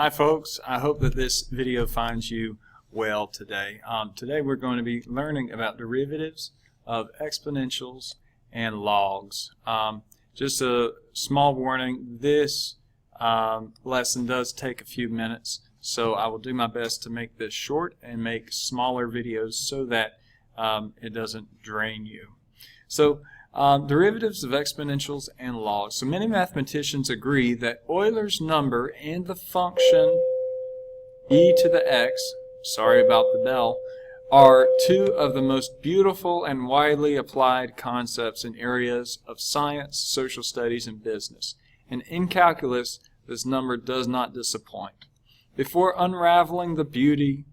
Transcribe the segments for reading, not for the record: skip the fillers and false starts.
Hi folks, I hope that this video finds you well today. Today we're going to be learning about derivatives of exponentials and logs. Just a small warning, this lesson does take a few minutes, so I will do my best to make this short and make smaller videos so that it doesn't drain you. So derivatives of exponentials and logs. So many mathematicians agree that Euler's number and the function e to the x, sorry about the bell, are two of the most beautiful and widely applied concepts in areas of science, social studies, and business. And in calculus, this number does not disappoint. Before unraveling the beauty,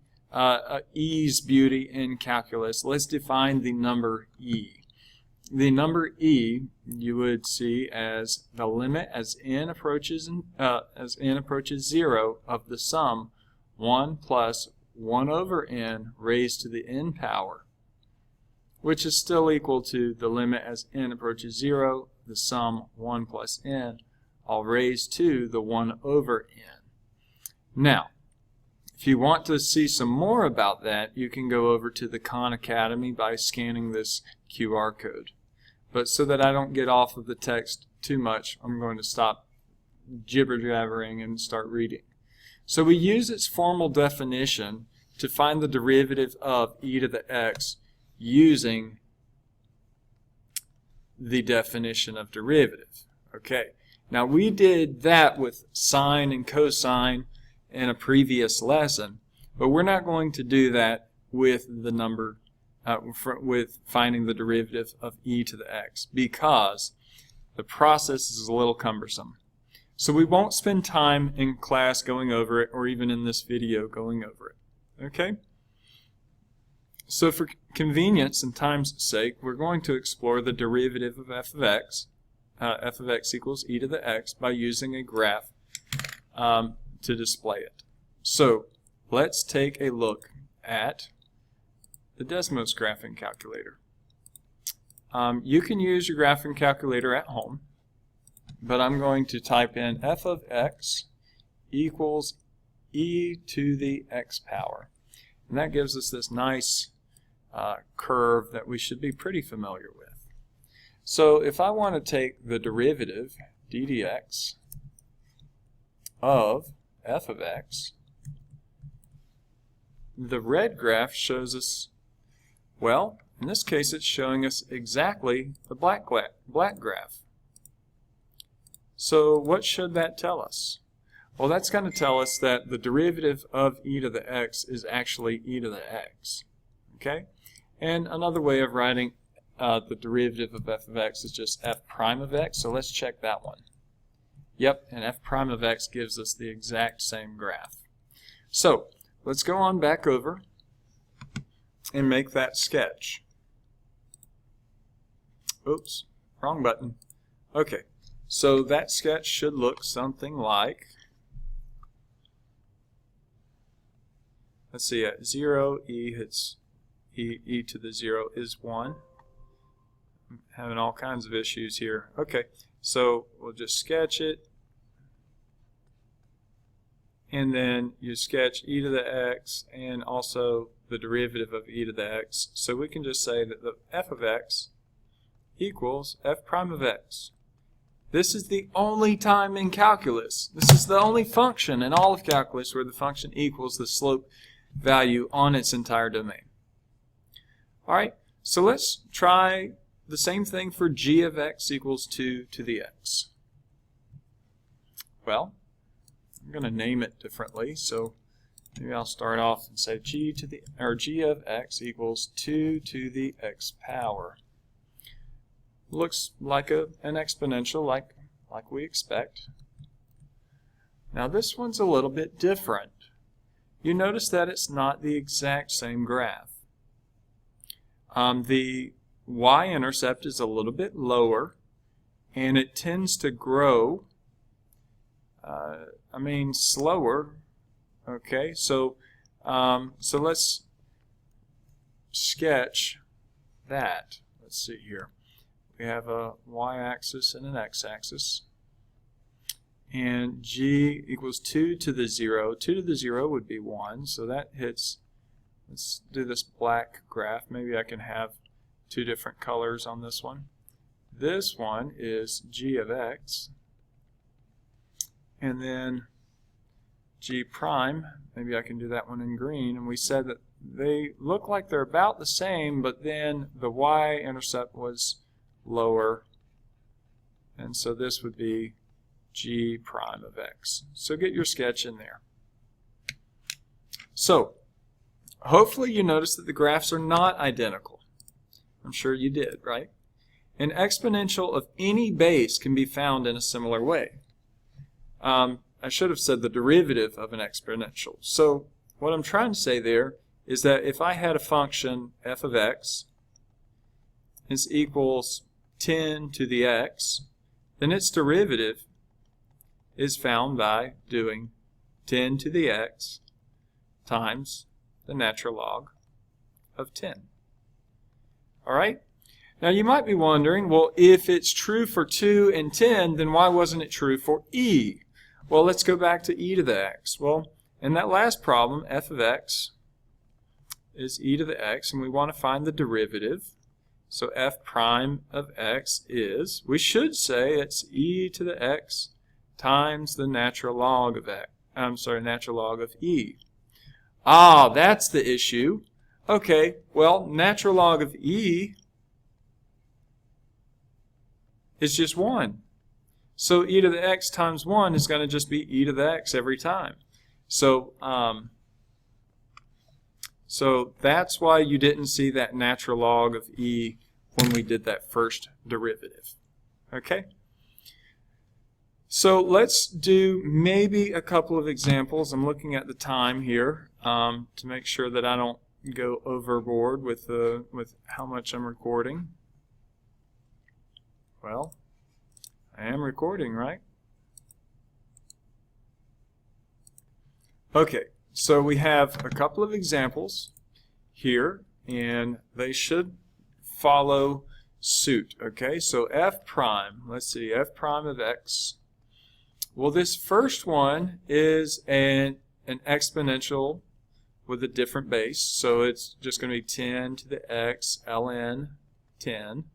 e's beauty in calculus, let's define the number e. The number e you would see as the limit as n approaches 0 of the sum 1 plus 1 over n raised to the n power, which is still equal to the limit as n approaches 0, the sum 1 plus n, all raised to the 1 over n. Now, if you want to see some more about that, you can go over to the Khan Academy by scanning this QR code. But so that I don't get off of the text too much, I'm going to stop jibber-jabbering and start reading. So we use its formal definition to find the derivative of e to the x using the definition of derivative. Okay, now we did that with sine and cosine in a previous lesson, but we're not going to do that with the number with finding the derivative of e to the x, because the process is a little cumbersome. So we won't spend time in class going over it, or even in this video going over it. Okay? So for convenience and time's sake, we're going to explore the derivative of f of x equals e to the x, by using a graph to display it. So let's take a look at the Desmos graphing calculator. You can use your graphing calculator at home, but I'm going to type in f of x equals e to the x power. And that gives us this nice curve that we should be pretty familiar with. So if I want to take the derivative, d dx, of f of x, the red graph shows us, well, in this case it's showing us exactly the black graph. So what should that tell us? Well, that's going to tell us that the derivative of e to the x is actually e to the x. Okay? And another way of writing the derivative of f of x is just f prime of x. So let's check that one. Yep, and f prime of x gives us the exact same graph. So let's go on back over and make that sketch. Oops, wrong button. Okay, so that sketch should look something like, let's see, at 0, e to the 0 is 1. I'm having all kinds of issues here. Okay, so we'll just sketch it, and then you sketch e to the x and also the derivative of e to the x. So we can just say that the f of x equals f prime of x. This is the only time in calculus, this is the only function in all of calculus where the function equals the slope value on its entire domain. Alright, so let's try the same thing for g of x equals 2 to the x. Well, I'm going to name it differently, so maybe I'll start off and say g of x equals 2 to the x power. Looks like an exponential, like we expect. Now this one's a little bit different. You notice that it's not the exact same graph. The y-intercept is a little bit lower, and it tends to grow slower. Okay, so let's sketch that. Let's see here. We have a y-axis and an x-axis. and g equals 2 to the 0. 2 to the 0 would be 1, so that hits. Let's do this black graph. Maybe I can have two different colors on this one. This one is g of x, and then g prime, maybe I can do that one in green, and we said that they look like they're about the same, but then the y-intercept was lower, and so this would be g prime of x. So get your sketch in there. So hopefully you noticed that the graphs are not identical. I'm sure you did, right? An exponential of any base can be found in a similar way. I should have said the derivative of an exponential. So what I'm trying to say there is that if I had a function f of x is equals 10 to the x, then its derivative is found by doing 10 to the x times the natural log of 10. All right? Now you might be wondering, well, if it's true for 2 and 10, then why wasn't it true for e? Well, let's go back to e to the x. Well, in that last problem, f of x is e to the x, and we want to find the derivative. So f prime of x is, we should say it's e to the x times the natural log of x. Natural log of e. Ah, that's the issue. Okay, well, natural log of e is just 1. So e to the x times 1 is going to just be e to the x every time. So that's why you didn't see that natural log of e when we did that first derivative. Okay? So let's do maybe a couple of examples. I'm looking at the time here to make sure that I don't go overboard with how much I'm recording. Well, I am recording, right? Okay, so we have a couple of examples here, and they should follow suit. Okay, so f prime, let's see, f prime of x. Well, this first one is an exponential with a different base, so it's just going to be 10 to the x ln 10.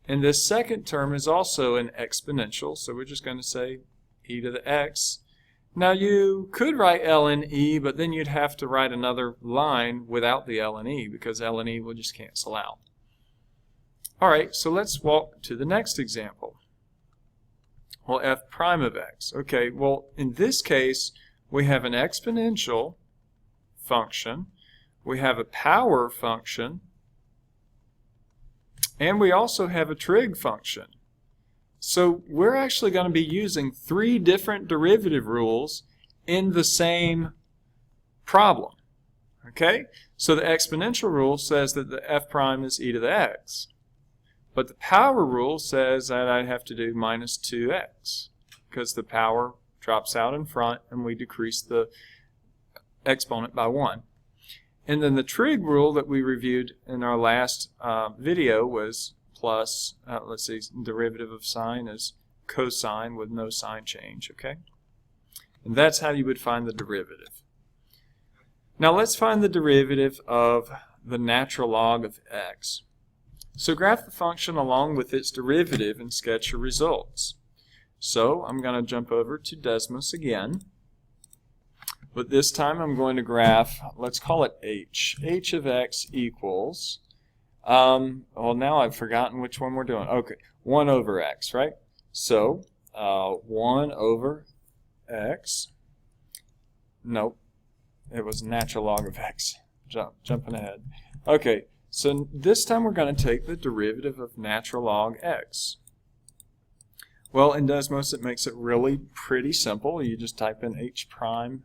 And this second term is also an exponential, so we're just going to say e to the x. Now you could write ln e, but then you'd have to write another line without the ln e, because ln e will just cancel out. All right, so let's walk to the next example. Well, f prime of x. Okay, well, in this case, we have an exponential function, we have a power function, and we also have a trig function. So we're actually going to be using 3 different derivative rules in the same problem. Okay? So the exponential rule says that the f prime is e to the x. But the power rule says that I have to do minus 2x, because the power drops out in front and we decrease the exponent by 1. And then the trig rule that we reviewed in our last video was plus, let's see, derivative of sine is cosine with no sign change, okay? And that's how you would find the derivative. Now let's find the derivative of the natural log of x. So graph the function along with its derivative and sketch your results. So I'm going to jump over to Desmos again. But this time I'm going to graph, let's call it h. h of x equals, well, now I've forgotten which one we're doing. Okay, 1 over x, right? So 1 over x. Nope, it was natural log of x. Jumping ahead. Okay, so this time we're going to take the derivative of natural log x. Well, in Desmos it makes it really pretty simple. You just type in h prime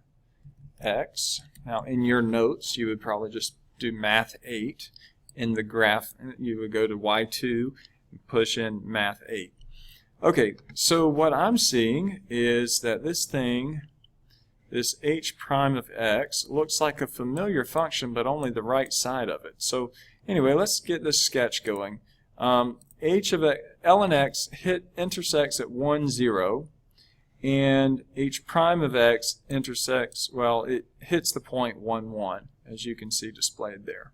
x. Now in your notes you would probably just do math 8. In the graph you would go to y2 and push in math 8. Okay, so what I'm seeing is that this thing, this h prime of x, looks like a familiar function but only the right side of it. So anyway, let's get this sketch going. H of ln x intersects at 1, 0, and h prime of x intersects, well, it hits the point 1, 1, as you can see displayed there.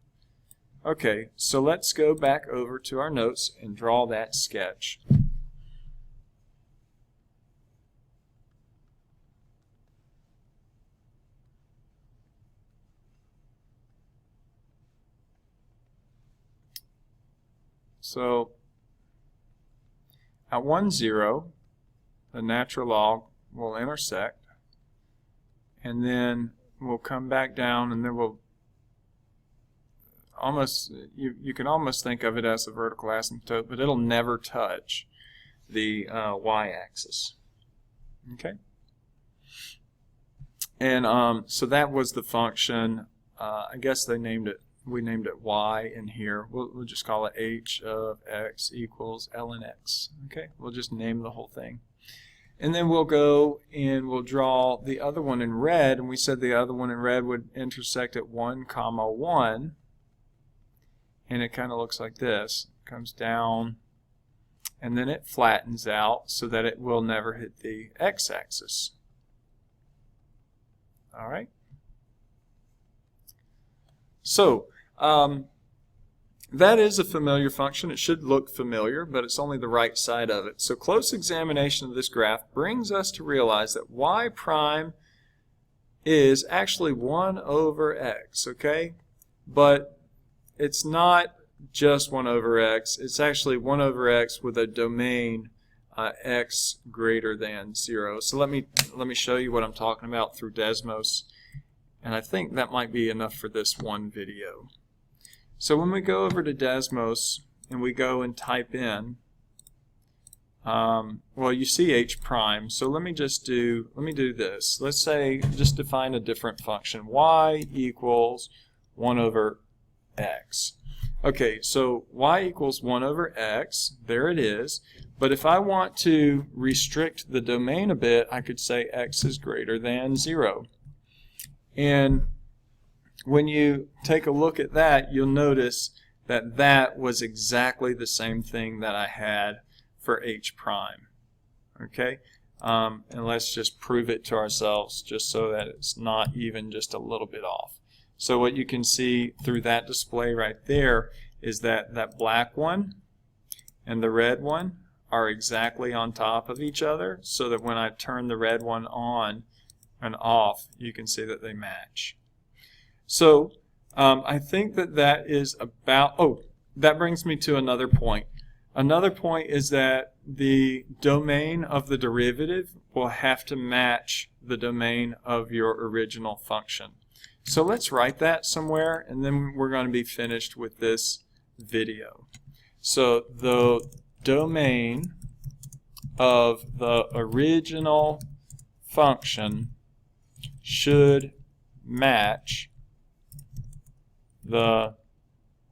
Okay, so let's go back over to our notes and draw that sketch. So at 1, 0, the natural log will intersect, and then we'll come back down, and then we'll almost, you can almost think of it as a vertical asymptote, but it'll never touch the y-axis. Okay? And so that was the function. I guess they named it, we named it y in here. We'll just call it h of x equals ln x. Okay? We'll just name the whole thing. And then we'll go and we'll draw the other one in red, and we said the other one in red would intersect at 1, 1, and it kind of looks like this. It comes down, and then it flattens out so that it will never hit the x-axis. All right? So, that is a familiar function. It should look familiar, but it's only the right side of it. So close examination of this graph brings us to realize that y prime is actually 1 over x, okay? But it's not just 1 over x. It's actually 1 over x with a domain x greater than 0. So let me show you what I'm talking about through Desmos, and I think that might be enough for this one video. So when we go over to Desmos and we go and type in, well, you see h prime. So let me do this. Let's say, just define a different function. Y equals 1 over x. Okay, so y equals 1 over x. There it is. But if I want to restrict the domain a bit, I could say x is greater than 0. And when you take a look at that, you'll notice that that was exactly the same thing that I had for h prime. Okay? And let's just prove it to ourselves just so that it's not even just a little bit off. So what you can see through that display right there is that that black one and the red one are exactly on top of each other, so that when I turn the red one on and off, you can see that they match. So I think that that is about, oh, that brings me to another point. Another point is that the domain of the derivative will have to match the domain of your original function. So let's write that somewhere, and then we're going to be finished with this video. So the domain of the original function should match the,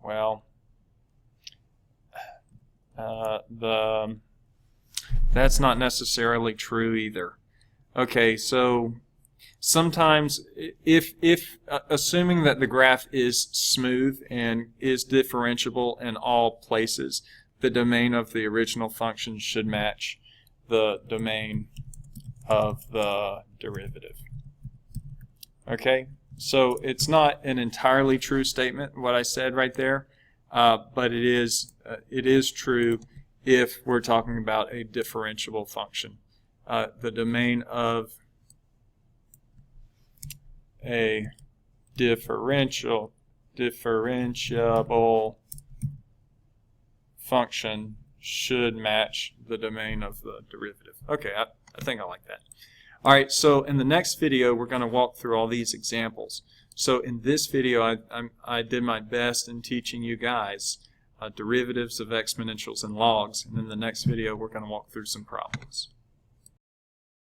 well, that's not necessarily true either. Okay, so sometimes if assuming that the graph is smooth and is differentiable in all places, the domain of the original function should match the domain of the derivative. Okay, so it's not an entirely true statement, what I said right there, but it is true if we're talking about a differentiable function. The domain of a differentiable function should match the domain of the derivative. Okay, I think I like that. All right, so in the next video, we're going to walk through all these examples. So in this video, I did my best in teaching you guys derivatives of exponentials and logs, and in the next video, we're going to walk through some problems.